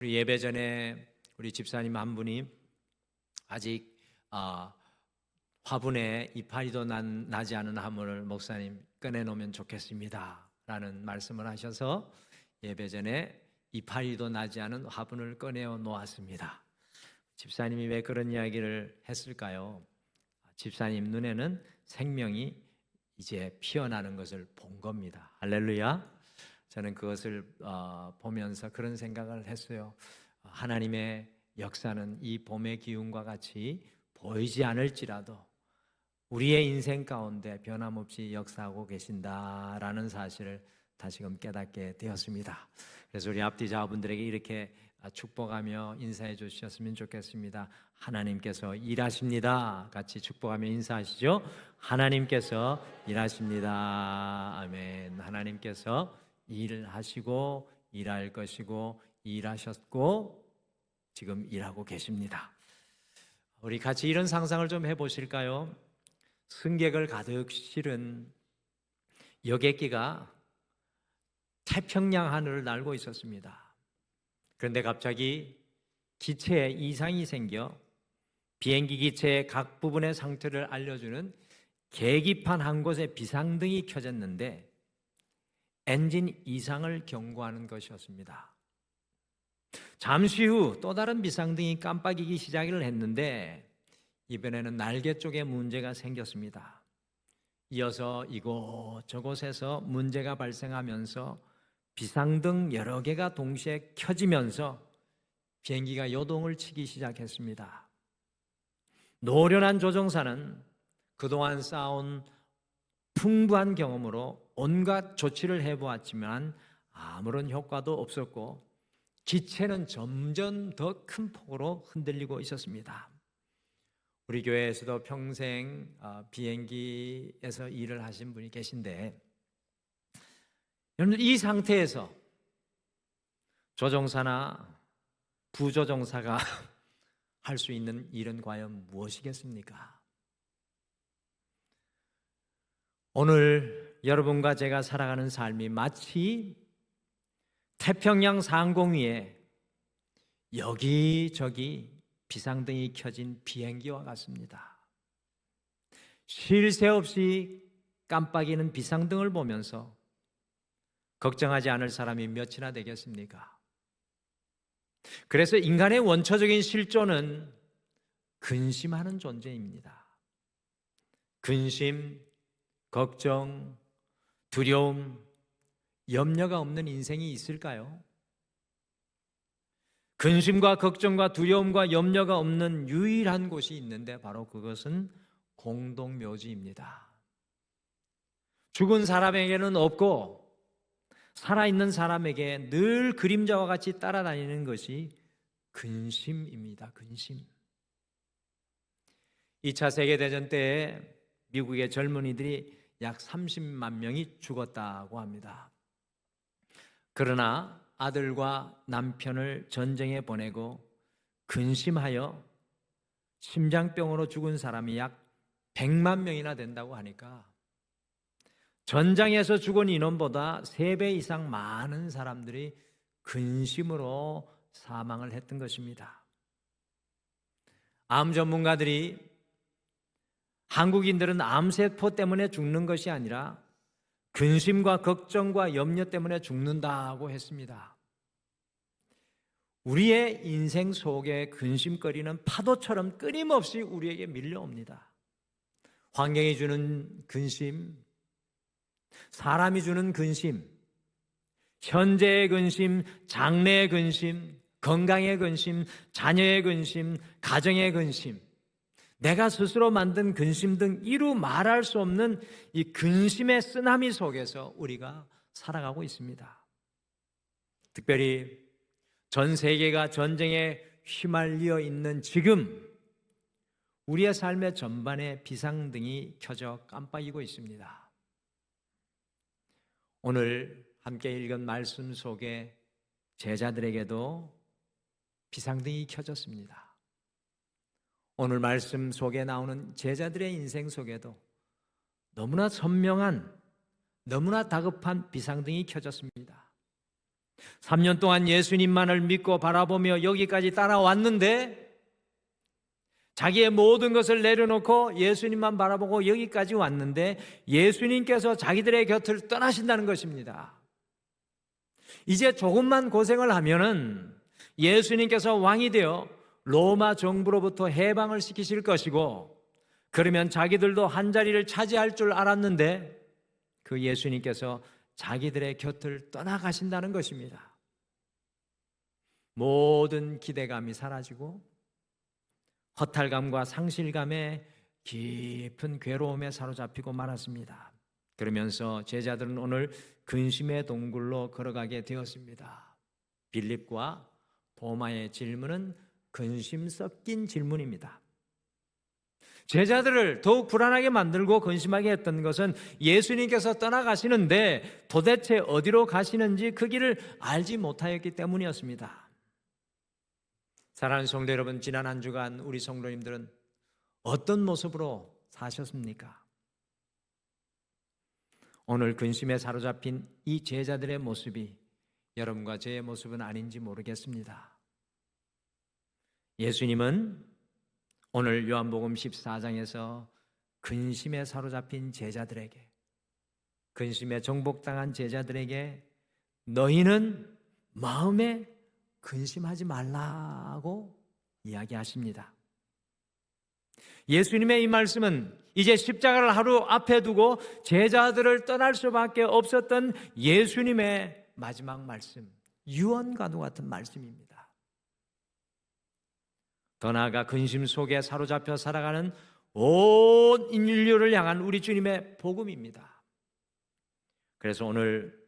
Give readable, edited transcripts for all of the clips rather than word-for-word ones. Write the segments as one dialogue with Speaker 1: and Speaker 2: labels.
Speaker 1: 우리 예배 전에 우리 집사님 한 분이 아직 화분에 이파리도 나지 않은 화분을 목사님 꺼내놓으면 좋겠습니다 라는 말씀을 하셔서 예배 전에 이파리도 나지 않은 화분을 꺼내어 놓았습니다. 집사님이 왜 그런 이야기를 했을까요? 집사님 눈에는 생명이 이제 피어나는 것을 본 겁니다. 할렐루야. 저는 그것을 보면서 그런 생각을 했어요. 하나님의 역사는 이 봄의 기운과 같이 보이지 않을지라도 우리의 인생 가운데 변함없이 역사하고 계신다라는 사실을 다시금 깨닫게 되었습니다. 그래서 우리 앞뒤 자분들에게 이렇게 축복하며 인사해 주셨으면 좋겠습니다. 하나님께서 일하십니다. 같이 축복하며 인사하시죠. 하나님께서 일하십니다. 아멘. 하나님께서 일하시고 일할 것이고 일하셨고 지금 일하고 계십니다. 우리 같이 이런 상상을 좀 해보실까요? 승객을 가득 실은 여객기가 태평양 하늘을 날고 있었습니다. 그런데 갑자기 기체에 이상이 생겨 비행기 기체의 각 부분의 상태를 알려주는 계기판 한 곳에 비상등이 켜졌는데 엔진 이상을 경고하는 것이었습니다. 잠시 후 또 다른 비상등이 깜빡이기 시작을 했는데 이번에는 날개 쪽에 문제가 생겼습니다. 이어서 이곳저곳에서 문제가 발생하면서 비상등 여러 개가 동시에 켜지면서 비행기가 요동을 치기 시작했습니다. 노련한 조종사는 그동안 쌓아온 풍부한 경험으로 온갖 조치를 해보았지만 아무런 효과도 없었고 기체는 점점 더 큰 폭으로 흔들리고 있었습니다. 우리 교회에서도 평생 비행기에서 일을 하신 분이 계신데 여러분들 이 상태에서 조종사나 부조종사가 할 수 있는 일은 과연 무엇이겠습니까? 오늘 여러분과 제가 살아가는 삶이 마치 태평양 상공위에 여기저기 비상등이 켜진 비행기와 같습니다. 쉴 새 없이 깜빡이는 비상등을 보면서 걱정하지 않을 사람이 몇이나 되겠습니까? 그래서 인간의 원초적인 실존은 근심하는 존재입니다. 근심, 걱정, 두려움, 염려가 없는 인생이 있을까요? 근심과 걱정과 두려움과 염려가 없는 유일한 곳이 있는데 바로 그것은 공동묘지입니다. 죽은 사람에게는 없고 살아있는 사람에게 늘 그림자와 같이 따라다니는 것이 근심입니다. 근심. 2차 세계대전 때에 미국의 젊은이들이 약 30만 명이 죽었다고 합니다. 그러나 아들과 남편을 전쟁에 보내고 근심하여 심장병으로 죽은 사람이 약 100만 명이나 된다고 하니까 전장에서 죽은 인원보다 3배 이상 많은 사람들이 근심으로 사망을 했던 것입니다. 암 전문가들이 한국인들은 암세포 때문에 죽는 것이 아니라 근심과 걱정과 염려 때문에 죽는다고 했습니다. 우리의 인생 속에 근심거리는 파도처럼 끊임없이 우리에게 밀려옵니다. 환경이 주는 근심, 사람이 주는 근심, 현재의 근심, 장래의 근심, 건강의 근심, 자녀의 근심, 가정의 근심, 내가 스스로 만든 근심 등 이루 말할 수 없는 이 근심의 쓰나미 속에서 우리가 살아가고 있습니다. 특별히 전 세계가 전쟁에 휘말려 있는 지금 우리의 삶의 전반에 비상등이 켜져 깜빡이고 있습니다. 오늘 함께 읽은 말씀 속에 제자들에게도 비상등이 켜졌습니다. 오늘 말씀 속에 나오는 제자들의 인생 속에도 너무나 선명한, 너무나 다급한 비상등이 켜졌습니다. 3년 동안 예수님만을 믿고 바라보며 여기까지 따라왔는데 자기의 모든 것을 내려놓고 예수님만 바라보고 여기까지 왔는데 예수님께서 자기들의 곁을 떠나신다는 것입니다. 이제 조금만 고생을 하면은 예수님께서 왕이 되어 로마 정부로부터 해방을 시키실 것이고 그러면 자기들도 한자리를 차지할 줄 알았는데 그 예수님께서 자기들의 곁을 떠나가신다는 것입니다. 모든 기대감이 사라지고 허탈감과 상실감에 깊은 괴로움에 사로잡히고 말았습니다. 그러면서 제자들은 오늘 근심의 동굴로 걸어가게 되었습니다. 빌립과 도마의 질문은 근심 섞인 질문입니다. 제자들을 더욱 불안하게 만들고 근심하게 했던 것은 예수님께서 떠나가시는데 도대체 어디로 가시는지 그 길을 알지 못하였기 때문이었습니다. 사랑하는 성도 여러분, 지난 한 주간 우리 성도님들은 어떤 모습으로 사셨습니까? 오늘 근심에 사로잡힌 이 제자들의 모습이 여러분과 저의 모습은 아닌지 모르겠습니다. 예수님은 오늘 요한복음 14장에서 근심에 사로잡힌 제자들에게, 근심에 정복당한 제자들에게 너희는 마음에 근심하지 말라고 이야기하십니다. 예수님의 이 말씀은 이제 십자가를 하루 앞에 두고 제자들을 떠날 수밖에 없었던 예수님의 마지막 말씀, 유언과도 같은 말씀입니다. 더 나아가 근심 속에 사로잡혀 살아가는 온 인류를 향한 우리 주님의 복음입니다. 그래서 오늘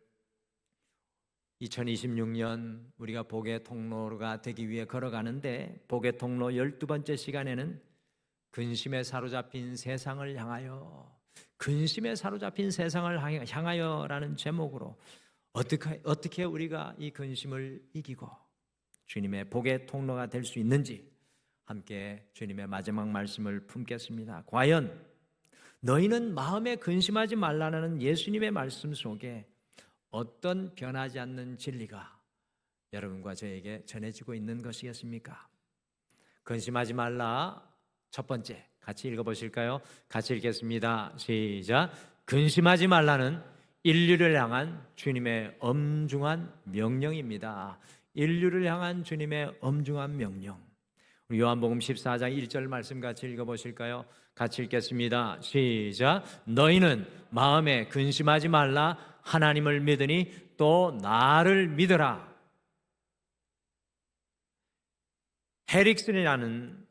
Speaker 1: 2026년 우리가 복의 통로가 되기 위해 걸어가는데 복의 통로 12번째 시간에는 근심에 사로잡힌 세상을 향하여, 근심에 사로잡힌 세상을 향하여라는 제목으로 어떻게 우리가 이 근심을 이기고 주님의 복의 통로가 될 수 있는지 함께 주님의 마지막 말씀을 품겠습니다. 과연 너희는 마음에 근심하지 말라는 예수님의 말씀 속에 어떤 변하지 않는 진리가 여러분과 저에게 전해지고 있는 것이겠습니까? 근심하지 말라. 첫 번째, 같이 읽어보실까요? 같이 읽겠습니다. 시작. 근심하지 말라는 인류를 향한 주님의 엄중한 명령입니다. 인류를 향한 주님의 엄중한 명령. 요한복음 14장 1절 말씀 같이 읽어보실까요? 같이 읽겠습니다. 시작. 너희는 마음에 근심하지 말라. 하나님을 믿으니 또 나를 믿으라. 헤릭슨이라는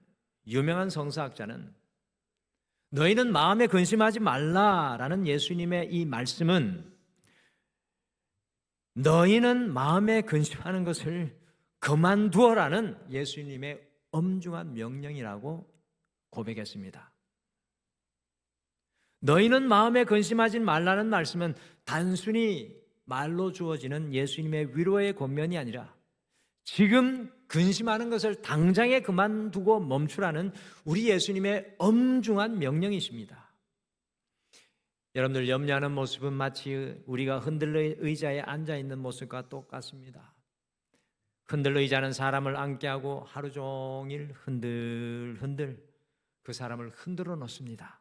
Speaker 1: 유명한 성서학자는 너희는 마음에 근심하지 말라라는 예수님의 이 말씀은 너희는 마음에 근심하는 것을 그만두어라는 예수님의 엄중한 명령이라고 고백했습니다. 너희는 마음에 근심하지 말라는 말씀은 단순히 말로 주어지는 예수님의 위로의 권면이 아니라 지금 근심하는 것을 당장에 그만두고 멈추라는 우리 예수님의 엄중한 명령이십니다. 여러분들 염려하는 모습은 마치 우리가 흔들러 의자에 앉아있는 모습과 똑같습니다. 흔들러 의자는 사람을 앉게 하고 하루 종일 흔들 그 사람을 흔들어 놓습니다.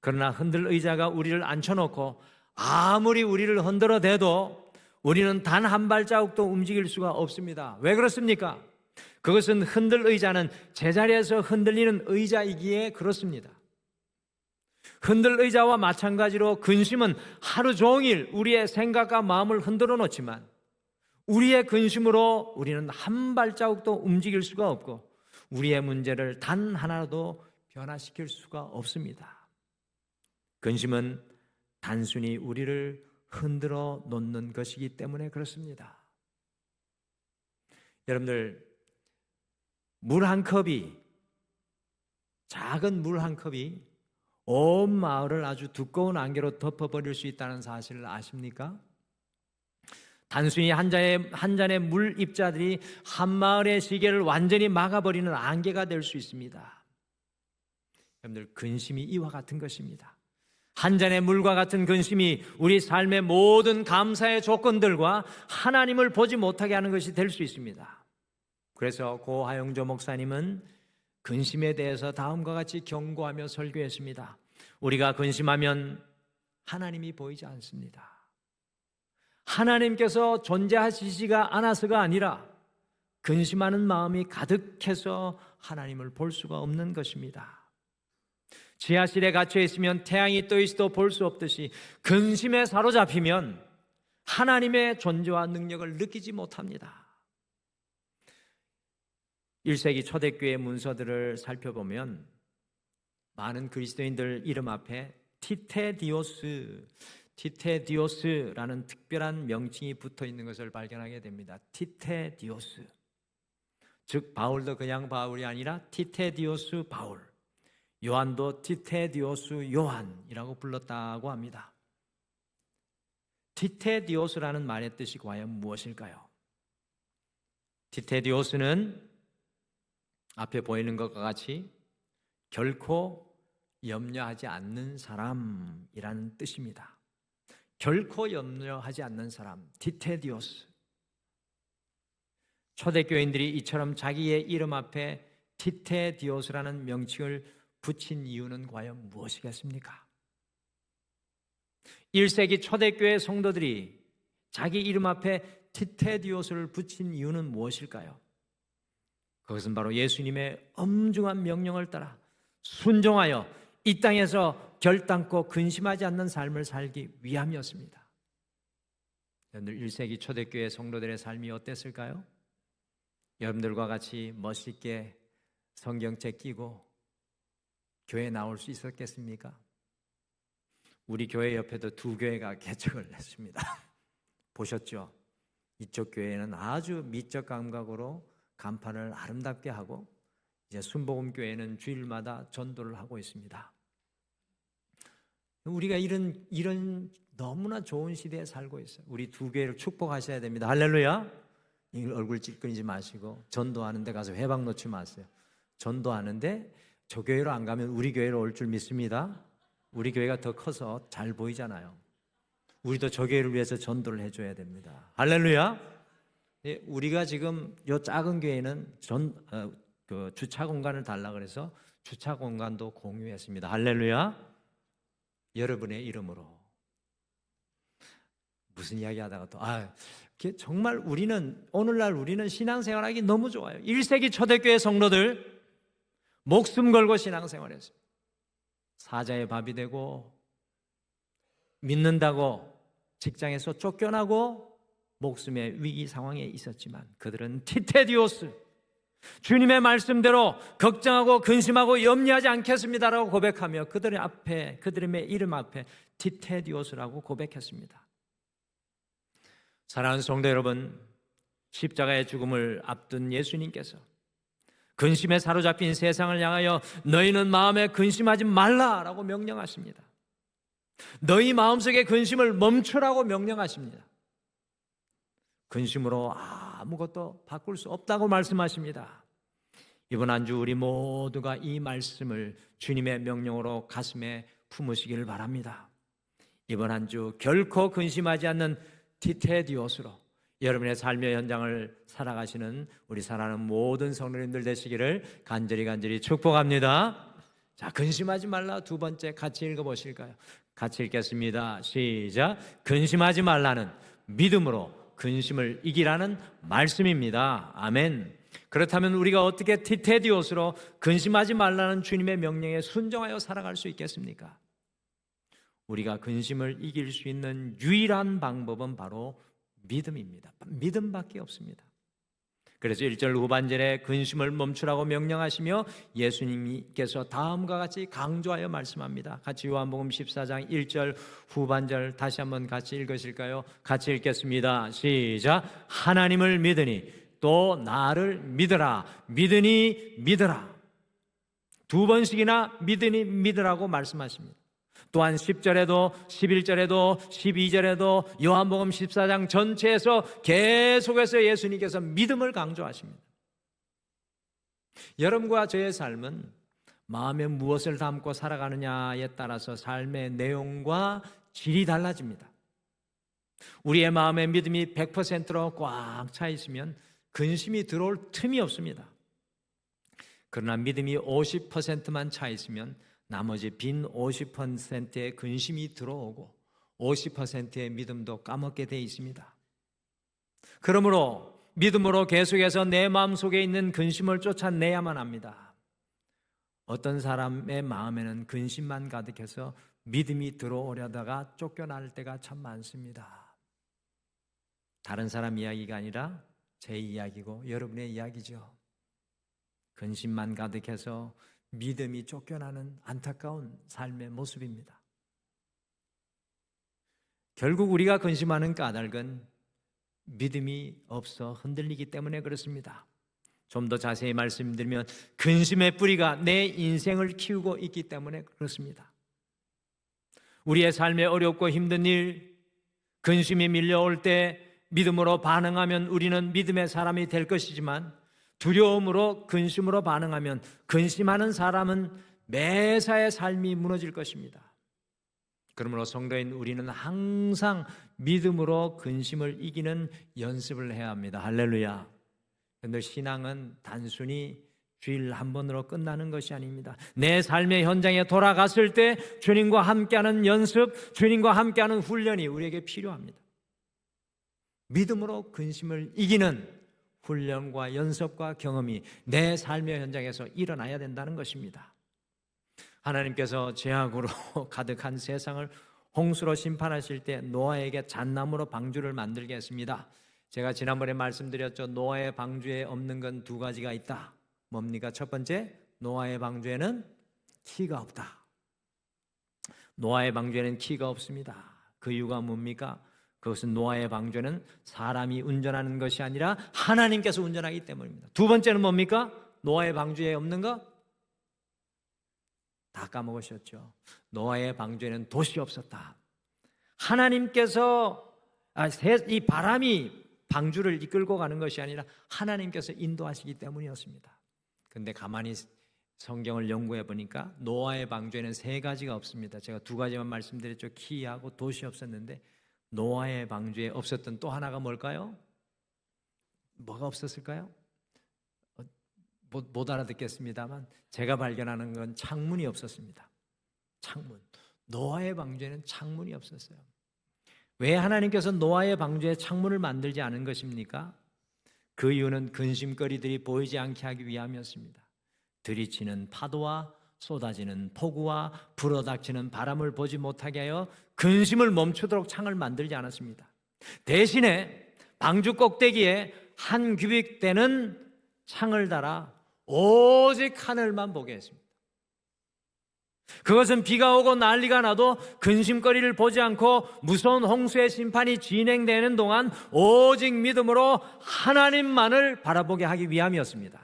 Speaker 1: 그러나 흔들 의자가 우리를 앉혀놓고 아무리 우리를 흔들어 대도 우리는 단 한 발자국도 움직일 수가 없습니다. 왜 그렇습니까? 그것은 흔들 의자는 제자리에서 흔들리는 의자이기에 그렇습니다. 흔들 의자와 마찬가지로 근심은 하루 종일 우리의 생각과 마음을 흔들어 놓지만 우리의 근심으로 우리는 한 발자국도 움직일 수가 없고 우리의 문제를 단 하나도 변화시킬 수가 없습니다. 근심은 단순히 우리를 흔들어 놓는 것이기 때문에 그렇습니다. 여러분들, 물 한 컵이, 작은 물 한 컵이 온 마을을 아주 두꺼운 안개로 덮어버릴 수 있다는 사실을 아십니까? 단순히 한 잔의 물 입자들이 한 마을의 시계를 완전히 막아버리는 안개가 될 수 있습니다. 여러분들, 근심이 이와 같은 것입니다. 한 잔의 물과 같은 근심이 우리 삶의 모든 감사의 조건들과 하나님을 보지 못하게 하는 것이 될 수 있습니다. 그래서 고 하영조 목사님은 근심에 대해서 다음과 같이 경고하며 설교했습니다. 우리가 근심하면 하나님이 보이지 않습니다. 하나님께서 존재하시지가 않아서가 아니라 근심하는 마음이 가득해서 하나님을 볼 수가 없는 것입니다. 지하실에 갇혀 있으면 태양이 떠 있어도 볼 수 없듯이 근심에 사로잡히면 하나님의 존재와 능력을 느끼지 못합니다. 1세기 초대교회 문서들을 살펴보면 많은 그리스도인들 이름 앞에 티테디오스라는 특별한 명칭이 붙어 있는 것을 발견하게 됩니다. 티테디오스, 즉 바울도 그냥 바울이 아니라 티테디오스 바울, 요한도 티테디오스 요한이라고 불렀다고 합니다. 티테디오스라는 말의 뜻이 과연 무엇일까요? 티테디오스는 앞에 보이는 것과 같이 결코 염려하지 않는 사람이라는 뜻입니다. 결코 염려하지 않는 사람, 티테디오스. 초대교인들이 이처럼 자기의 이름 앞에 티테디오스라는 명칭을 붙인 이유는 과연 무엇이겠습니까? 1세기 초대교회 성도들이 자기 이름 앞에 티테디오스를 붙인 이유는 무엇일까요? 그것은 바로 예수님의 엄중한 명령을 따라 순종하여 이 땅에서 결단코 근심하지 않는 삶을 살기 위함이었습니다. 여러분들 1세기 초대교회 성도들의 삶이 어땠을까요? 여러분들과 같이 멋있게 성경책 끼고 교회에 나올 수 있었겠습니까? 우리 교회 옆에도 두 교회가 개척을 했습니다. 보셨죠? 이쪽 교회는 아주 미적 감각으로 간판을 아름답게 하고 이제 순복음교회는 주일마다 전도를 하고 있습니다. 우리가 이런 너무나 좋은 시대에 살고 있어요. 우리 두 교회를 축복하셔야 됩니다. 할렐루야. 얼굴 찌끄리지 마시고 전도하는 데 가서 회방 놓지 마세요. 전도하는데 저 교회로 안 가면 우리 교회로 올 줄 믿습니다. 우리 교회가 더 커서 잘 보이잖아요. 우리도 저 교회를 위해서 전도를 해줘야 됩니다. 할렐루야. 우리가 지금 이 작은 교회는 그 주차 공간을 달라 그래서 주차 공간도 공유했습니다. 할렐루야. 여러분의 이름으로. 무슨 이야기 하다가 또 정말 오늘날 우리는 신앙생활하기 너무 좋아요. 1세기 초대교회 성도들 목숨 걸고 신앙생활했어요. 사자의 밥이 되고 믿는다고 직장에서 쫓겨나고 목숨의 위기 상황에 있었지만 그들은 티테디오스, 주님의 말씀대로 걱정하고 근심하고 염려하지 않겠습니다라고 고백하며 그들의 이름 앞에 티테디오스라고 고백했습니다. 사랑하는 성도 여러분, 십자가의 죽음을 앞둔 예수님께서 근심에 사로잡힌 세상을 향하여 너희는 마음에 근심하지 말라라고 명령하십니다. 너희 마음속의 근심을 멈추라고 명령하십니다. 근심으로 아무것도 바꿀 수 없다고 말씀하십니다. 이번 한 주 우리 모두가 이 말씀을 주님의 명령으로 가슴에 품으시기를 바랍니다. 이번 한 주 결코 근심하지 않는 티테디오스로 여러분의 삶의 현장을 살아가시는 우리 사랑하는 모든 성도님들 되시기를 간절히 축복합니다. 자, 근심하지 말라 두 번째 같이 읽어보실까요? 같이 읽겠습니다. 시작. 근심하지 말라는 믿음으로 근심을 이기라는 말씀입니다. 아멘. 그렇다면 우리가 어떻게 티테디오스로 근심하지 말라는 주님의 명령에 순종하여 살아갈 수 있겠습니까? 우리가 근심을 이길 수 있는 유일한 방법은 바로 믿음입니다. 믿음밖에 없습니다. 그래서 1절 후반절에 근심을 멈추라고 명령하시며 예수님께서 다음과 같이 강조하여 말씀합니다. 같이 요한복음 14장 1절 후반절 다시 한번 같이 읽으실까요? 같이 읽겠습니다. 시작. 하나님을 믿으니 또 나를 믿으라. 믿으니 믿으라. 두 번씩이나 믿으니 믿으라고 말씀하십니다. 또한 10절에도 11절에도 12절에도 요한복음 14장 전체에서 계속해서 예수님께서 믿음을 강조하십니다. 여러분과 저의 삶은 마음에 무엇을 담고 살아가느냐에 따라서 삶의 내용과 질이 달라집니다. 우리의 마음에 믿음이 100%로 꽉 차 있으면 근심이 들어올 틈이 없습니다. 그러나 믿음이 50%만 차 있으면 나머지 빈 50%의 근심이 들어오고 50%의 믿음도 까먹게 돼 있습니다. 그러므로 믿음으로 계속해서 내 마음속에 있는 근심을 쫓아내야만 합니다. 어떤 사람의 마음에는 근심만 가득해서 믿음이 들어오려다가 쫓겨날 때가 참 많습니다. 다른 사람 이야기가 아니라 제 이야기고 여러분의 이야기죠. 근심만 가득해서 믿음이 쫓겨나는 안타까운 삶의 모습입니다. 결국 우리가 근심하는 까닭은 믿음이 없어 흔들리기 때문에 그렇습니다. 좀 더 자세히 말씀드리면 근심의 뿌리가 내 인생을 키우고 있기 때문에 그렇습니다. 우리의 삶에 어렵고 힘든 일, 근심이 밀려올 때 믿음으로 반응하면 우리는 믿음의 사람이 될 것이지만 두려움으로 근심으로 반응하면 근심하는 사람은 매사의 삶이 무너질 것입니다. 그러므로 성도인 우리는 항상 믿음으로 근심을 이기는 연습을 해야 합니다. 할렐루야. 그런데 신앙은 단순히 주일 한 번으로 끝나는 것이 아닙니다. 내 삶의 현장에 돌아갔을 때 주님과 함께하는 연습, 주님과 함께하는 훈련이 우리에게 필요합니다. 믿음으로 근심을 이기는 훈련과 연습과 경험이 내 삶의 현장에서 일어나야 된다는 것입니다. 하나님께서 죄악으로 가득한 세상을 홍수로 심판하실 때 노아에게 잣나무로 방주를 만들게 했습니다. 제가 지난번에 말씀드렸죠. 노아의 방주에 없는 건 두 가지가 있다. 뭡니까? 첫 번째, 노아의 방주에는 키가 없다. 노아의 방주에는 키가 없습니다. 그 이유가 뭡니까? 그것은 노아의 방주는 사람이 운전하는 것이 아니라 하나님께서 운전하기 때문입니다. 두 번째는 뭡니까? 노아의 방주에 없는 것? 다 까먹으셨죠. 노아의 방주에는 돛이 없었다. 하나님께서 이 바람이 방주를 이끌고 가는 것이 아니라 하나님께서 인도하시기 때문이었습니다. 그런데 가만히 성경을 연구해 보니까 노아의 방주에는 세 가지가 없습니다. 제가 두 가지만 말씀드렸죠. 키하고 돛이 없었는데 노아의 방주에 없었던 또 하나가 뭘까요? 뭐가 없었을까요? 못 알아듣겠습니다만 제가 발견하는 건 창문이 없었습니다. 창문. 노아의 방주에는 창문이 없었어요. 왜 하나님께서 노아의 방주에 창문을 만들지 않은 것입니까? 그 이유는 근심거리들이 보이지 않게 하기 위함이었습니다. 들이치는 파도와 쏟아지는 폭우와 불어닥치는 바람을 보지 못하게 하여 근심을 멈추도록 창을 만들지 않았습니다. 대신에 방주 꼭대기에 한 규빗 되는 창을 달아 오직 하늘만 보게 했습니다. 그것은 비가 오고 난리가 나도 근심거리를 보지 않고 무서운 홍수의 심판이 진행되는 동안 오직 믿음으로 하나님만을 바라보게 하기 위함이었습니다.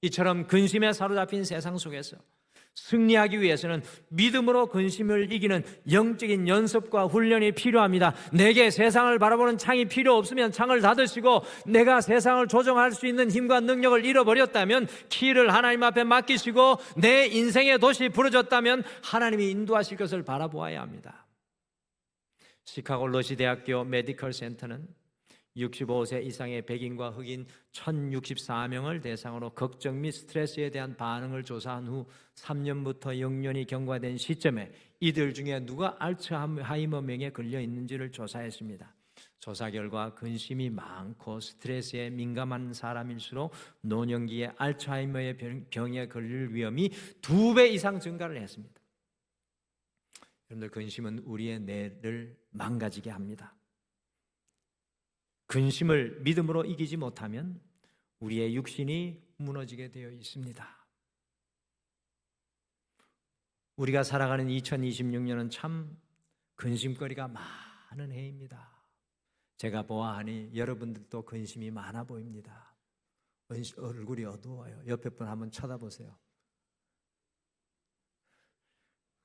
Speaker 1: 이처럼 근심에 사로잡힌 세상 속에서 승리하기 위해서는 믿음으로 근심을 이기는 영적인 연습과 훈련이 필요합니다. 내게 세상을 바라보는 창이 필요 없으면 창을 닫으시고 내가 세상을 조정할 수 있는 힘과 능력을 잃어버렸다면 키를 하나님 앞에 맡기시고 내 인생의 돛이 부러졌다면 하나님이 인도하실 것을 바라보아야 합니다. 시카고 러시 대학교 메디컬 센터는 65세 이상의 백인과 흑인 1064명을 대상으로 걱정 및 스트레스에 대한 반응을 조사한 후 3년부터 6년이 경과된 시점에 이들 중에 누가 알츠하이머병에 걸려 있는지를 조사했습니다. 조사 결과 근심이 많고 스트레스에 민감한 사람일수록 노년기에 알츠하이머의 병에 걸릴 위험이 2배 이상 증가를 했습니다. 여러분들, 근심은 우리의 뇌를 망가지게 합니다. 근심을 믿음으로 이기지 못하면 우리의 육신이 무너지게 되어 있습니다. 우리가 살아가는 2026년은 참 근심거리가 많은 해입니다. 제가 보아하니 여러분들도 근심이 많아 보입니다. 얼굴이 어두워요. 옆에 분 한번 쳐다보세요.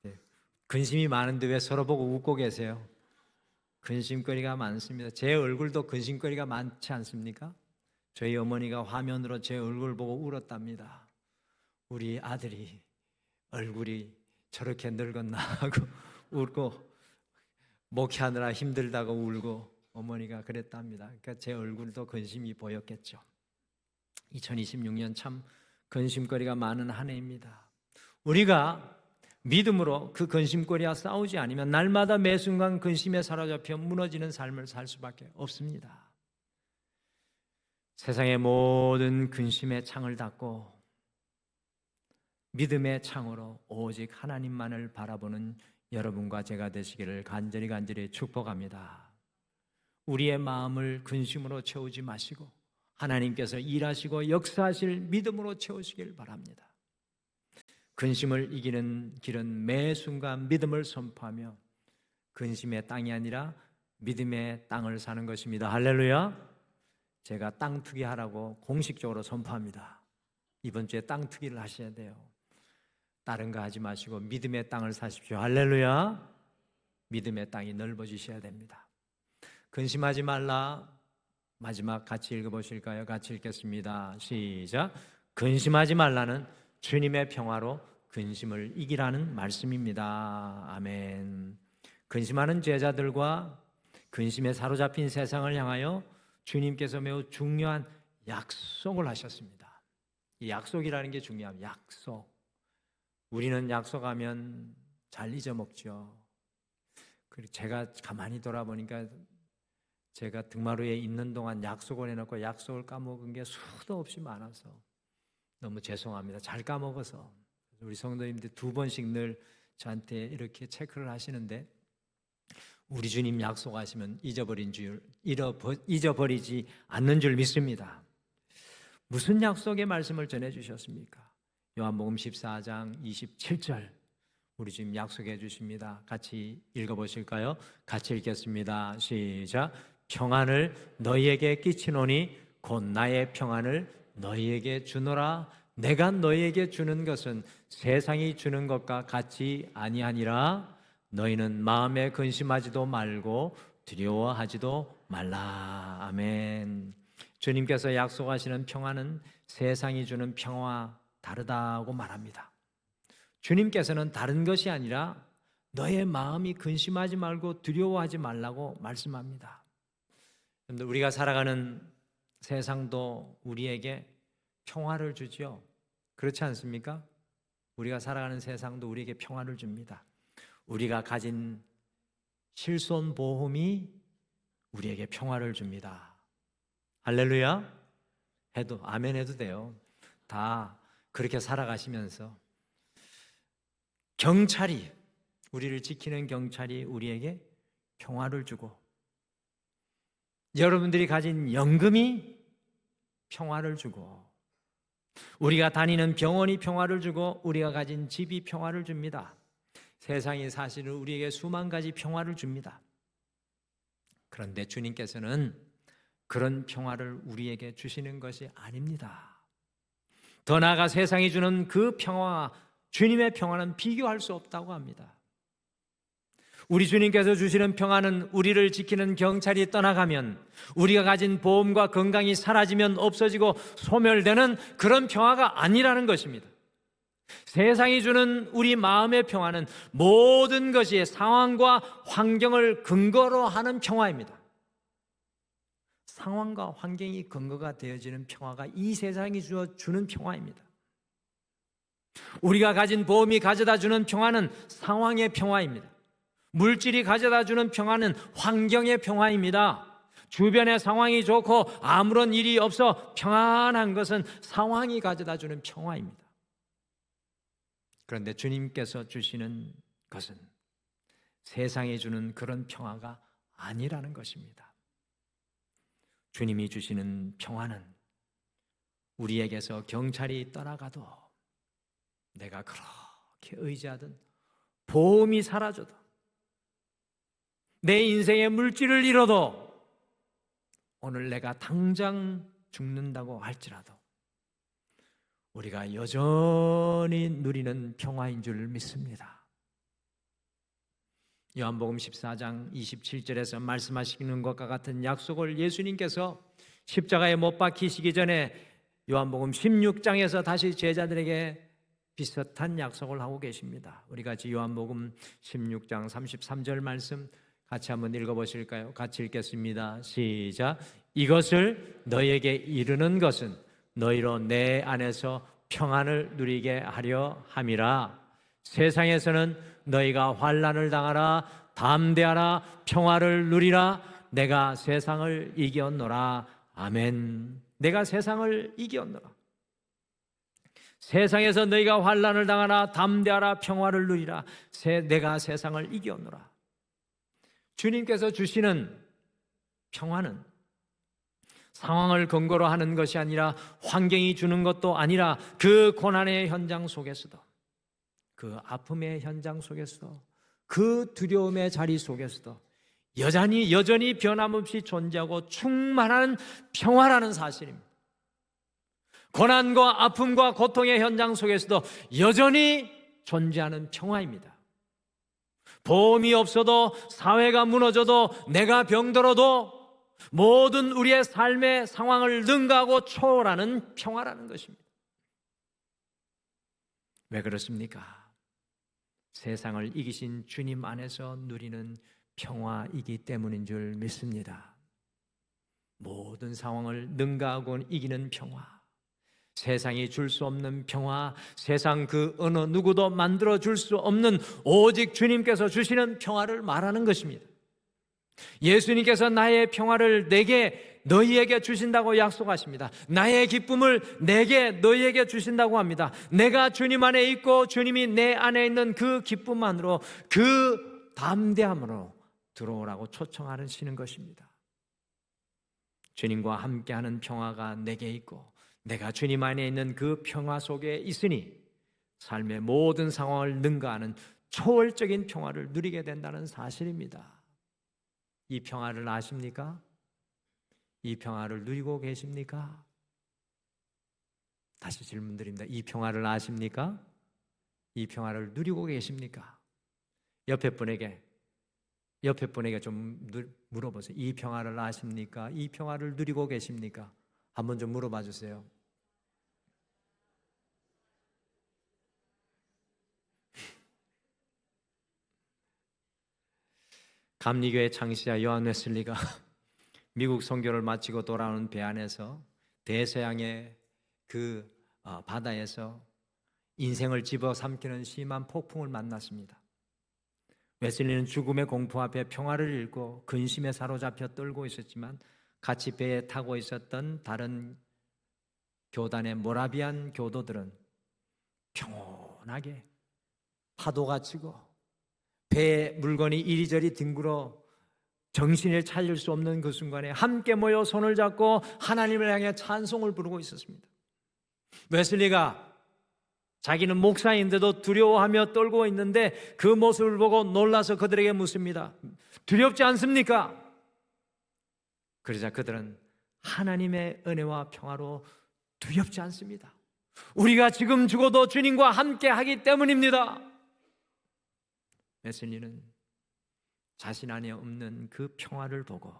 Speaker 1: 네. 근심이 많은데 왜 서로 보고 웃고 계세요? 근심거리가 많습니다. 제 얼굴도 근심거리가 많지 않습니까? 저희 어머니가 화면으로 제 얼굴 보고 울었답니다. 우리 아들이 얼굴이 저렇게 늙었나 하고 울고, 목회하느라 힘들다고 울고, 어머니가 그랬답니다. 그러니까 제 얼굴도 근심이 보였겠죠. 2026년 참 근심거리가 많은 한 해입니다. 우리가 믿음으로 그 근심거리와 싸우지 않으면 날마다 매 순간 근심에 사로잡혀 무너지는 삶을 살 수밖에 없습니다. 세상의 모든 근심의 창을 닫고 믿음의 창으로 오직 하나님만을 바라보는 여러분과 제가 되시기를 간절히 축복합니다. 우리의 마음을 근심으로 채우지 마시고 하나님께서 일하시고 역사하실 믿음으로 채우시길 바랍니다. 근심을 이기는 길은 매 순간 믿음을 선포하며 근심의 땅이 아니라 믿음의 땅을 사는 것입니다. 할렐루야. 제가 땅 투기하라고 공식적으로 선포합니다. 이번 주에 땅 투기를 하셔야 돼요. 다른 거 하지 마시고 믿음의 땅을 사십시오. 할렐루야. 믿음의 땅이 넓어지셔야 됩니다. 근심하지 말라. 마지막 같이 읽어보실까요? 같이 읽겠습니다. 시작. 근심하지 말라는 주님의 평화로 근심을 이기라는 말씀입니다. 아멘. 근심하는 제자들과 근심에 사로잡힌 세상을 향하여 주님께서 매우 중요한 약속을 하셨습니다. 이 약속이라는 게 중요합니다. 약속. 우리는 약속하면 잘 잊어먹죠. 그리고 제가 가만히 돌아보니까 제가 등마루에 있는 동안 약속을 해놓고 약속을 까먹은 게 수도 없이 많아서 너무 죄송합니다. 잘 까먹어서. 우리 성도님들 2번씩 늘 저한테 이렇게 체크를 하시는데, 우리 주님 약속하시면 잊어버리지 않는 줄 믿습니다. 무슨 약속의 말씀을 전해주셨습니까? 요한복음 14장 27절 우리 주님 약속해 주십니다. 같이 읽어보실까요? 같이 읽겠습니다. 시작. 평안을 너희에게 끼치노니 곧 나의 평안을 너희에게 주노라. 내가 너희에게 주는 것은 세상이 주는 것과 같이 아니하니라. 너희는 마음에 근심하지도 말고 두려워하지도 말라. 아멘. 주님께서 약속하시는 평안은 세상이 주는 평화와 다르다고 말합니다. 주님께서는 다른 것이 아니라 너의 마음이 근심하지 말고 두려워하지 말라고 말씀합니다. 그런데 우리가 살아가는 세상도 우리에게 평화를 주죠. 그렇지 않습니까? 우리가 살아가는 세상도 우리에게 평화를 줍니다. 우리가 가진 실손보험이 우리에게 평화를 줍니다. 할렐루야. 해도 아멘 해도 돼요. 다 그렇게 살아가시면서 경찰이, 우리를 지키는 경찰이 우리에게 평화를 주고, 여러분들이 가진 연금이 평화를 주고, 우리가 다니는 병원이 평화를 주고, 우리가 가진 집이 평화를 줍니다. 세상이 사실은 우리에게 수만 가지 평화를 줍니다. 그런데 주님께서는 그런 평화를 우리에게 주시는 것이 아닙니다. 더 나아가 세상이 주는 그 평화와 주님의 평화는 비교할 수 없다고 합니다. 우리 주님께서 주시는 평화는 우리를 지키는 경찰이 떠나가면, 우리가 가진 보험과 건강이 사라지면 없어지고 소멸되는 그런 평화가 아니라는 것입니다. 세상이 주는 우리 마음의 평화는 모든 것이 상황과 환경을 근거로 하는 평화입니다. 상황과 환경이 근거가 되어지는 평화가 이 세상이 주는 평화입니다. 우리가 가진 보험이 가져다 주는 평화는 상황의 평화입니다. 물질이 가져다 주는 평화는 환경의 평화입니다. 주변의 상황이 좋고 아무런 일이 없어 평안한 것은 상황이 가져다 주는 평화입니다. 그런데 주님께서 주시는 것은 세상이 주는 그런 평화가 아니라는 것입니다. 주님이 주시는 평화는 우리에게서 경찰이 떠나가도, 내가 그렇게 의지하던 보험이 사라져도, 내 인생의 물질을 잃어도, 오늘 내가 당장 죽는다고 할지라도 우리가 여전히 누리는 평화인 줄 믿습니다. 요한복음 14장 27절에서 말씀하시는 것과 같은 약속을 예수님께서 십자가에 못 박히시기 전에 요한복음 16장에서 다시 제자들에게 비슷한 약속을 하고 계십니다. 우리 같이 요한복음 16장 33절 말씀 같이 한번 읽어보실까요? 같이 읽겠습니다. 시작. 이것을 너희에게 이르는 것은 너희로 내 안에서 평안을 누리게 하려 함이라. 세상에서는 너희가 환난을 당하라. 담대하라. 평화를 누리라. 내가 세상을 이겼노라. 아멘. 내가 세상을 이겼노라. 세상에서 너희가 환난을 당하라. 담대하라. 평화를 누리라. 내가 세상을 이겼노라. 주님께서 주시는 평화는 상황을 근거로 하는 것이 아니라, 환경이 주는 것도 아니라, 그 고난의 현장 속에서도, 그 아픔의 현장 속에서도, 그 두려움의 자리 속에서도 여전히 변함없이 존재하고 충만한 평화라는 사실입니다. 고난과 아픔과 고통의 현장 속에서도 여전히 존재하는 평화입니다. 보험이 없어도, 사회가 무너져도, 내가 병들어도 모든 우리의 삶의 상황을 능가하고 초월하는 평화라는 것입니다. 왜 그렇습니까? 세상을 이기신 주님 안에서 누리는 평화이기 때문인 줄 믿습니다. 모든 상황을 능가하고 이기는 평화, 세상이 줄 수 없는 평화, 세상 그 어느 누구도 만들어 줄 수 없는 오직 주님께서 주시는 평화를 말하는 것입니다. 예수님께서 나의 평화를 너희에게 주신다고 약속하십니다. 나의 기쁨을 너희에게 주신다고 합니다. 내가 주님 안에 있고 주님이 내 안에 있는 그 기쁨만으로, 그 담대함으로 들어오라고 초청하시는 것입니다. 주님과 함께하는 평화가 내게 있고, 내가 주님 안에 있는 그 평화 속에 있으니 삶의 모든 상황을 능가하는 초월적인 평화를 누리게 된다는 사실입니다. 이 평화를 아십니까? 이 평화를 누리고 계십니까? 다시 질문드립니다. 이 평화를 아십니까? 이 평화를 누리고 계십니까? 옆에 분에게 좀 물어보세요. 이 평화를 아십니까? 이 평화를 누리고 계십니까? 한번 좀 물어봐 주세요. 감리교회 창시자 요한 웨슬리가 미국 선교를 마치고 돌아오는 배 안에서 대서양의 그 바다에서 인생을 집어삼키는 심한 폭풍을 만났습니다. 웨슬리는 죽음의 공포 앞에 평화를 잃고 근심에 사로잡혀 떨고 있었지만, 같이 배에 타고 있었던 다른 교단의 모라비안 교도들은 평온하게 파도가 치고 배에 물건이 이리저리 뒹굴어 정신을 차릴 수 없는 그 순간에 함께 모여 손을 잡고 하나님을 향해 찬송을 부르고 있었습니다. 웨슬리가 자기는 목사인데도 두려워하며 떨고 있는데 그 모습을 보고 놀라서 그들에게 묻습니다. 두렵지 않습니까? 그러자 그들은 하나님의 은혜와 평화로 두렵지 않습니다. 우리가 지금 죽어도 주님과 함께 하기 때문입니다. 웨슬리는 자신 안에 없는 그 평화를 보고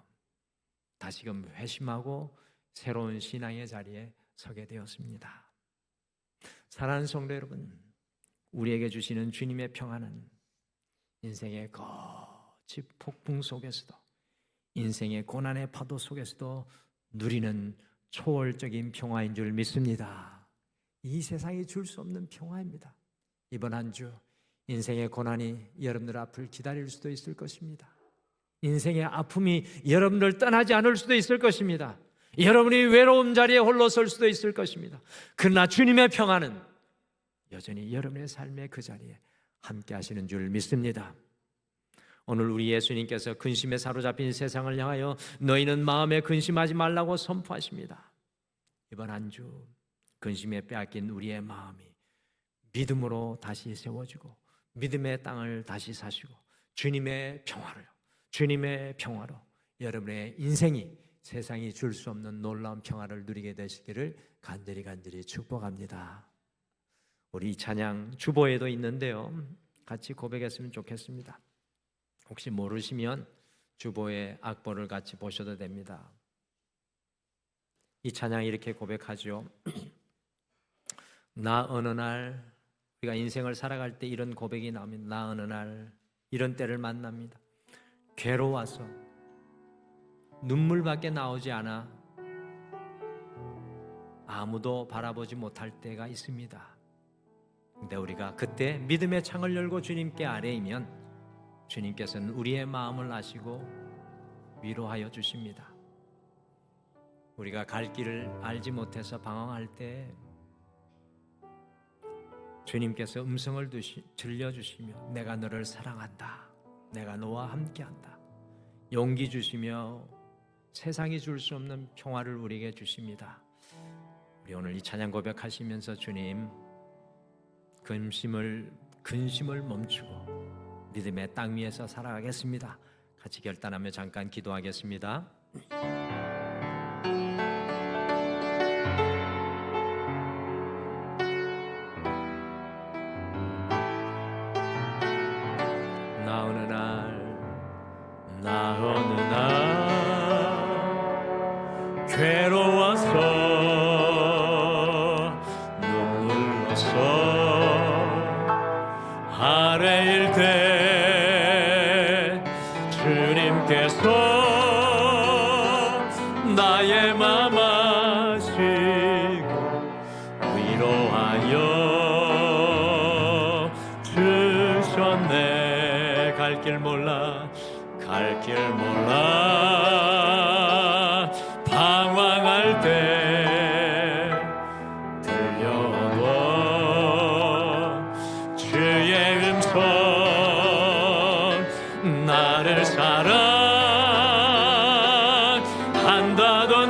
Speaker 1: 다시금 회심하고 새로운 신앙의 자리에 서게 되었습니다. 사랑하는 성도 여러분, 우리에게 주시는 주님의 평화는 인생의 거친 폭풍 속에서도, 인생의 고난의 파도 속에서도 누리는 초월적인 평화인 줄 믿습니다. 이 세상이 줄 수 없는 평화입니다. 이번 한 주 인생의 고난이 여러분들 앞을 기다릴 수도 있을 것입니다. 인생의 아픔이 여러분들 떠나지 않을 수도 있을 것입니다. 여러분이 외로움 자리에 홀로 설 수도 있을 것입니다. 그러나 주님의 평화는 여전히 여러분의 삶의 그 자리에 함께 하시는 줄 믿습니다. 오늘 우리 예수님께서 근심에 사로잡힌 세상을 향하여 너희는 마음에 근심하지 말라고 선포하십니다. 이번 한 주 근심에 빼앗긴 우리의 마음이 믿음으로 다시 세워지고 믿음의 땅을 다시 사시고 주님의 평화로 여러분의 인생이 세상이 줄 수 없는 놀라운 평화를 누리게 되시기를 간절히 축복합니다. 우리 찬양 주보에도 있는데요, 같이 고백했으면 좋겠습니다. 혹시 모르시면 주보의 악보를 같이 보셔도 됩니다. 이 찬양이 이렇게 고백하죠. 나 어느 날 우리가 인생을 살아갈 때 이런 고백이 나오면 나 어느 날 이런 때를 만납니다. 괴로워서 눈물밖에 나오지 않아 아무도 바라보지 못할 때가 있습니다. 근데 우리가 그때 믿음의 창을 열고 주님께 아뢰이면 주님께서는 우리의 마음을 아시고 위로하여 주십니다. 우리가 갈 길을 알지 못해서 방황할 때 주님께서 음성을 들려주시며 내가 너를 사랑한다, 내가 너와 함께한다, 용기 주시며 세상이 줄 수 없는 평화를 우리에게 주십니다. 우리 오늘 이 찬양 고백하시면서 주님 근심을 멈추고 믿음의 땅 위에서 살아가겠습니다. 같이 결단하며 잠깐 기도하겠습니다. 나 어느 날 괴로워서 눈물로써 아래일 때 주님께서 나의 맘 아시고 위로하여 주셨네. 갈 길 몰라 방황할 때 들려도 주의 음성 나를 사랑한다던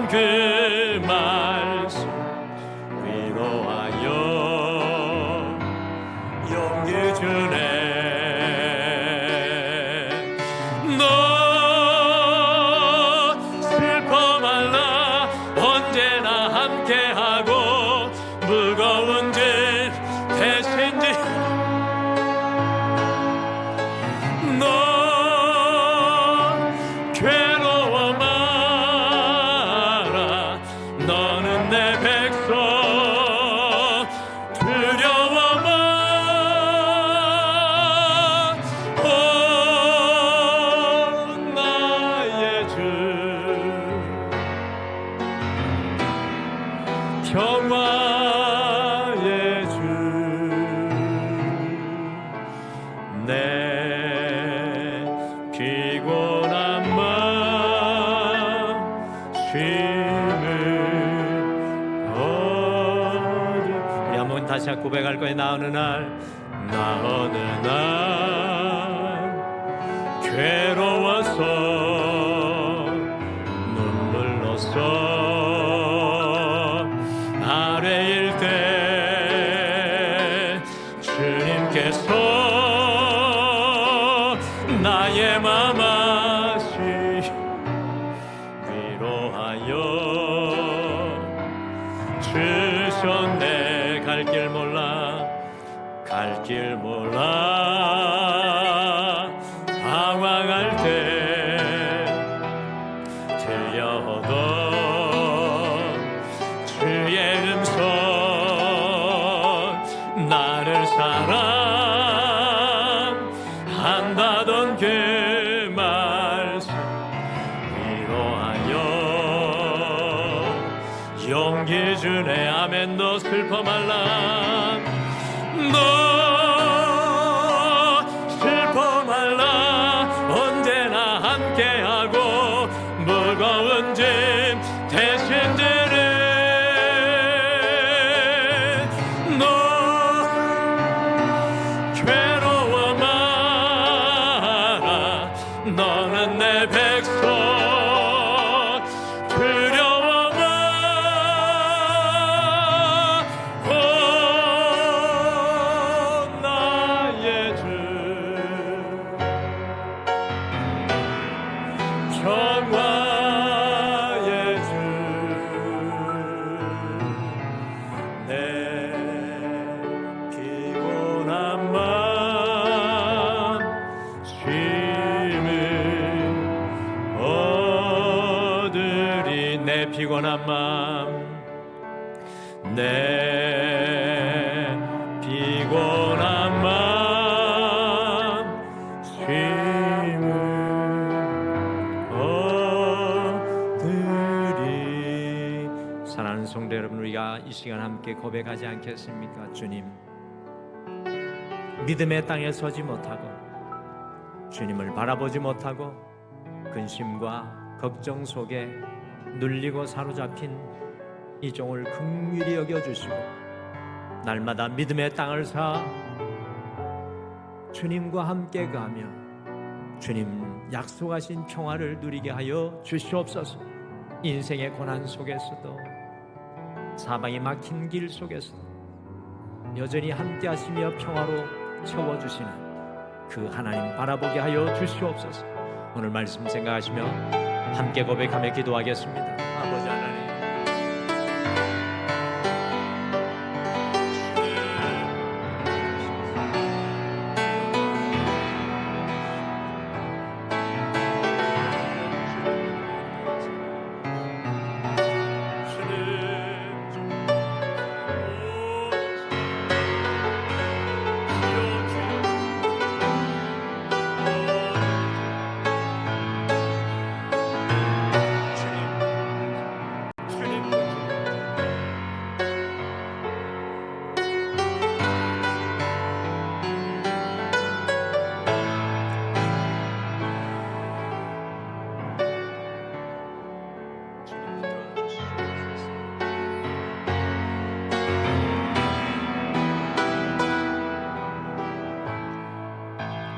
Speaker 1: 그 말씀 위로하여 용기 주네. 무거운 짐 대신 너 괴로워 마라. 너는 내 백성 두려워 마. 오 나의 주 평화의 주 내 피곤한 맘 쉼을 얻으. 우리 한번 다시 고백할 거예요. 나 어느 날 괴로워서 눈물로써 아래일 때 주님께서 나의 맘 아시 위로하여 주셨네. 갈 길 몰라 방황할 때 들려오던 주의 음성 나를 사랑한다던 그 말씀 위로하여 용기 주네. 아멘. 너 슬퍼 말라. 너 슬퍼 말라. 언제나 함께하고 무거운 짐 대신 지네. 너 괴로워 마라. 너는 내 백성 두려워 마. 오 나의 주 평화의 주 내 피곤한 맘 쉼을 얻으리. 내 피곤한 맘 내 피곤한 이 시간 함께 고백하지 않겠습니까? 주님, 믿음의 땅에 서지 못하고 주님을 바라보지 못하고 근심과 걱정 속에 눌리고 사로잡힌 이 종을 긍휼히 여겨주시고 날마다 믿음의 땅을 사 주님과 함께 가며 주님 약속하신 평화를 누리게 하여 주시옵소서. 인생의 고난 속에서도 사방이 막힌 길 속에서도 여전히 함께 하시며 평화로 채워주시는 그 하나님 바라보게 하여 주시옵소서. 오늘 말씀 생각하시며 함께 고백하며 기도하겠습니다. 아버지 하나님,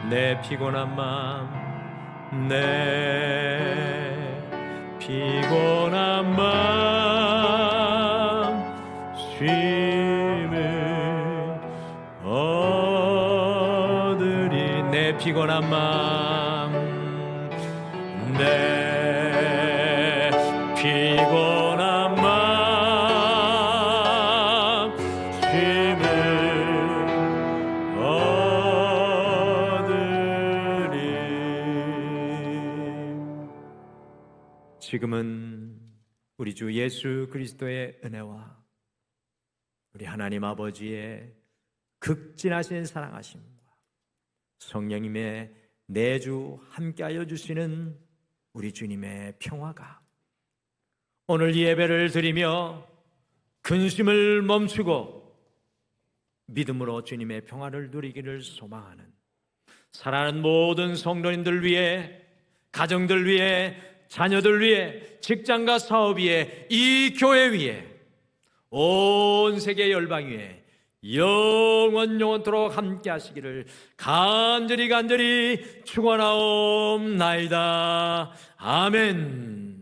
Speaker 1: 내 피곤한 마음, 내 피곤한 마음 쉼을 얻으리. 내 피곤한 마음, 내 피곤한 마음 쉼을 지금은 우리 주 예수 그리스도의 은혜와 우리 하나님 아버지의 극진하신 사랑하심과 성령님의 내주 함께하여 주시는 우리 주님의 평화가 오늘 예배를 드리며 근심을 멈추고 믿음으로 주님의 평화를 누리기를 소망하는 사랑하는 모든 성도님들 위해, 가정들 위해, 자녀들 위해, 직장과 사업 위해, 이 교회 위해, 온 세계 열방 위해 영원토록 함께 하시기를 간절히 축원하옵나이다. 아멘.